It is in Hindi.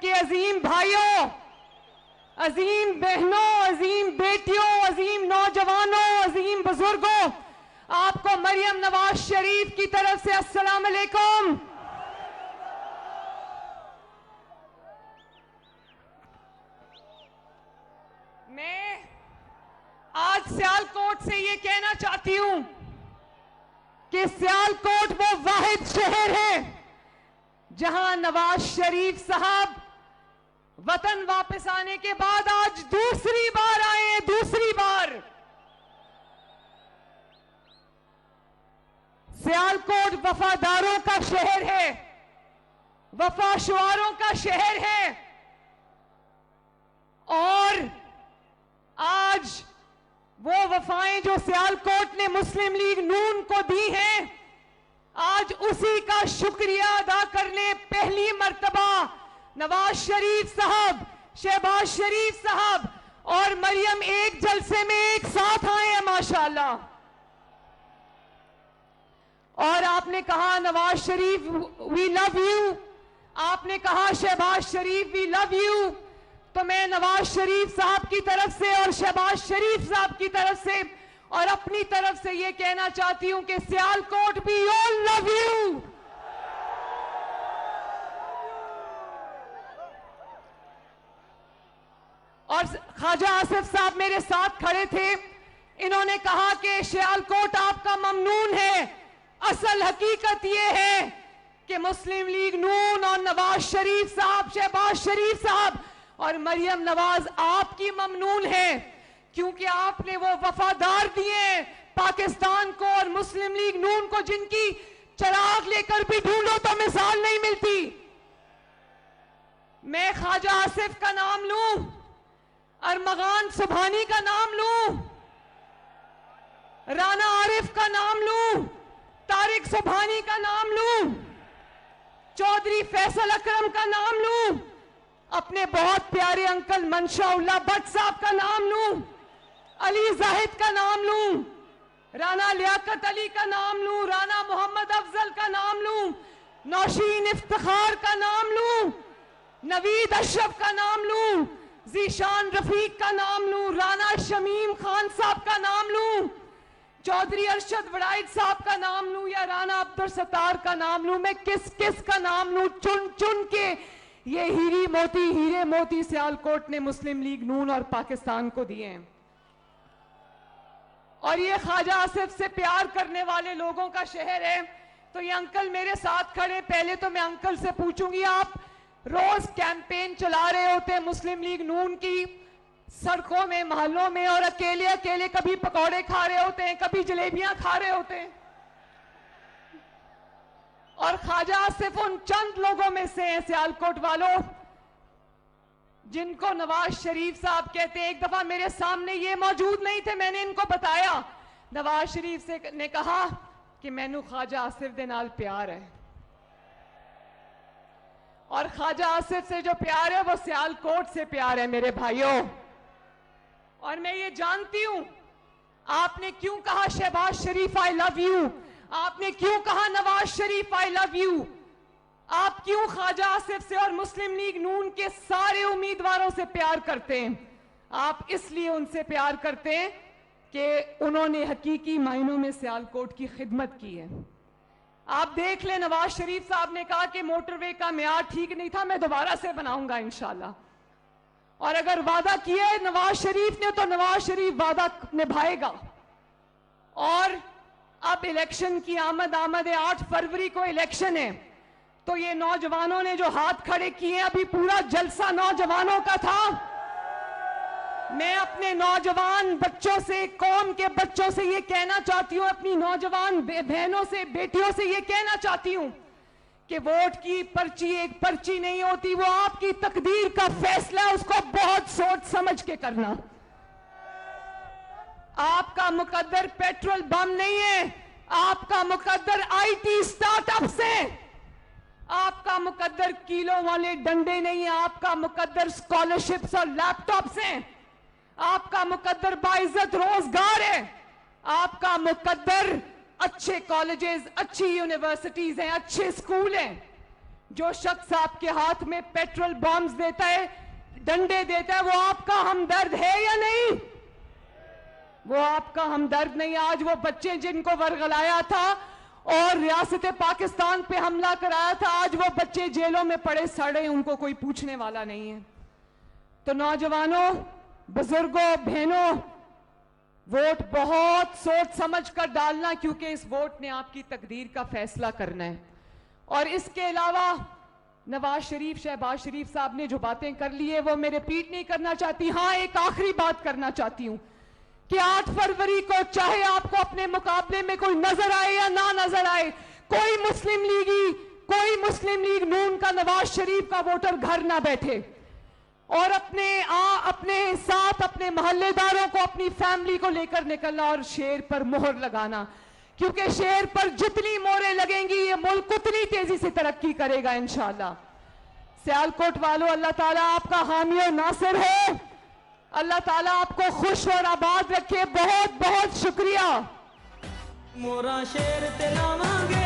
के अजीम भाइयों, अजीम बहनों, अजीम बेटियों, अजीम नौजवानों, अजीम बुजुर्गों, आपको मरियम नवाज शरीफ की तरफ से अस्सलाम अलैकुम। मैं आज सियालकोट से ये कहना चाहती हूं कि सियालकोट वो वाहिद शहर है जहां नवाज शरीफ साहब वतन वापस आने के बाद आज दूसरी बार आए हैं, दूसरी बार। सियालकोट वफादारों का शहर है, वफाशुआरों का शहर है, और आज वो वफाएं जो सियालकोट ने मुस्लिम लीग नून को दी हैं, आज उसी का शुक्रिया अदा करने पहली मर्तबा नवाज शरीफ साहब, शहबाज शरीफ साहब और मरियम एक जलसे में एक साथ आए हैं माशाअल्लाह। और आपने कहा Nawaz Sharif we love you, आपने कहा शहबाज शरीफ वी लव यू, तो मैं नवाज शरीफ साहब की तरफ से और शहबाज शरीफ साहब की तरफ से और अपनी तरफ से यह कहना चाहती हूं कि Sialkot we all love you. और ख्वाजा आसिफ साहब मेरे साथ खड़े थे, इन्होंने कहा कि सियालकोट आपका ममनून है। असल हकीकत यह है कि मुस्लिम लीग नून और नवाज शरीफ साहब, शहबाज शरीफ साहब और मरियम नवाज आपकी ममनून है, क्योंकि आपने वो वफादार दिए पाकिस्तान को और मुस्लिम लीग नून को, जिनकी चिराग लेकर भी ढूंढो तो मिसाल नहीं मिलती। मैं ख्वाजा आसिफ का नाम लूं, अरमगान सुबहानी का नाम लूं, राना आरिफ का नाम लूं, तारिक सुबहानी का नाम लूं, चौधरी फैसल अकरम का नाम लूं, अपने बहुत प्यारे अंकल मंशाउल्लाह भट्ट साहब का नाम लूं, अली जाहिद का नाम लूं, राना लियाकत अली का नाम लूं, राना मोहम्मद अफजल का नाम लूं, नौशीन इफ्तिखार का नाम लूं, नवीद अशरफ का नाम लूं, जीशान रफीक का नाम लूं, राना शमीम खान साहब का नाम लूं, चौधरी अरशद वड़ाइद साहब का नाम लूं या राना अब्दुल सत्तार का नाम लूं, मैं किस किस का नाम लूं, चुन चुन के ये हीरे मोती सियालकोट ने मुस्लिम लीग नून और पाकिस्तान को दिए हैं। और ये ख्वाजा आसिफ से प्यार करने वाले लोगों का शहर है। तो ये अंकल मेरे साथ खड़े, पहले तो मैं अंकल से पूछूंगी, आप रोज कैंपेन चला रहे होते हैं मुस्लिम लीग नून की, सड़कों में, मोहल्लों में, और अकेले अकेले कभी पकौड़े खा रहे होते हैं, कभी जलेबियां खा रहे होते हैं, और ख्वाजा आसिफ उन चंद लोगों में से हैं सियालकोट वालों जिनको नवाज शरीफ साहब कहते हैं। एक दफा मेरे सामने ये मौजूद नहीं थे, मैंने इनको बताया, नवाज शरीफ से ने कहा कि मैनू ख्वाजा आसिफ दे नाल प्यार है, और ख्वाजा आसिफ से जो प्यार है वो सियालकोट से प्यार है मेरे भाइयों। और मैं ये जानती हूं आपने क्यों कहा शहबाज शरीफ आई लव यू, आपने क्यों कहा Nawaz Sharif I love you, आप क्यों ख्वाजा आसिफ से और मुस्लिम लीग नून के सारे उम्मीदवारों से प्यार करते हैं। आप इसलिए उनसे प्यार करते हैं कि उन्होंने हकीकी मायनों में सियालकोट की खिदमत की है। आप देख लें, नवाज शरीफ साहब ने कहा कि मोटरवे का म्यार ठीक नहीं था, मैं दोबारा से बनाऊंगा इंशाल्लाह। और अगर वादा किया है नवाज शरीफ ने तो नवाज शरीफ वादा निभाएगा। और अब इलेक्शन की आमद है, 8 फरवरी को इलेक्शन है, तो ये नौजवानों ने जो हाथ खड़े किए, अभी पूरा जलसा नौजवानों का था। मैं अपने नौजवान बच्चों से, कौम के बच्चों से ये कहना चाहती हूं, अपनी नौजवान बहनों से, बेटियों से ये कहना चाहती हूं कि वोट की पर्ची एक पर्ची नहीं होती, वो आपकी तकदीर का फैसला है, उसको बहुत सोच समझ के करना। आपका मुकद्दर पेट्रोल बम नहीं है, आपका मुकद्दर आईटी स्टार्टअप से, आपका मुकद्दर किलो वाले डंडे नहीं है, आपका मुकद्दर स्कॉलरशिप्स और लैपटॉप से, आपका मुकद्दर बाइज्जत रोजगार है, आपका मुकद्दर अच्छे कॉलेजेस, अच्छी यूनिवर्सिटीज हैं, अच्छे स्कूल हैं। जो शख्स आपके हाथ में पेट्रोल बॉम्ब्स देता है, डंडे देता है, वो आपका हमदर्द है या नहीं? वो आपका हमदर्द नहीं। आज वो बच्चे जिनको वर्गलाया था और रियासत पाकिस्तान पे हमला कराया था, आज वो बच्चे जेलों में पड़े सड़े, उनको कोई पूछने वाला नहीं है। तो नौजवानों, बुजुर्गों, बहनों, वोट बहुत सोच समझ कर डालना, क्योंकि इस वोट ने आपकी तकदीर का फैसला करना है। और इसके अलावा नवाज शरीफ, शहबाज शरीफ साहब ने जो बातें कर ली है वो मैं रिपीट नहीं करना चाहती। हाँ, एक आखिरी बात करना चाहती हूं कि 8 फरवरी को चाहे आपको अपने मुकाबले में कोई नजर आए या ना नजर आए, कोई मुस्लिम लीग नून का नवाज शरीफ का वोटर घर ना बैठे और अपने साथ अपने मोहल्लेदारों को, अपनी फैमिली को लेकर निकलना और शेर पर मोहर लगाना, क्योंकि शेर पर जितनी मोहरें लगेंगी ये मुल्क उतनी तेजी से तरक्की करेगा इंशाअल्लाह। सियालकोट वालों, अल्लाह ताला आपका हामी और नासिर है। अल्लाह ताला आपको खुश और आबाद रखे। बहुत बहुत शुक्रिया। मोरा शेर ते लावांगे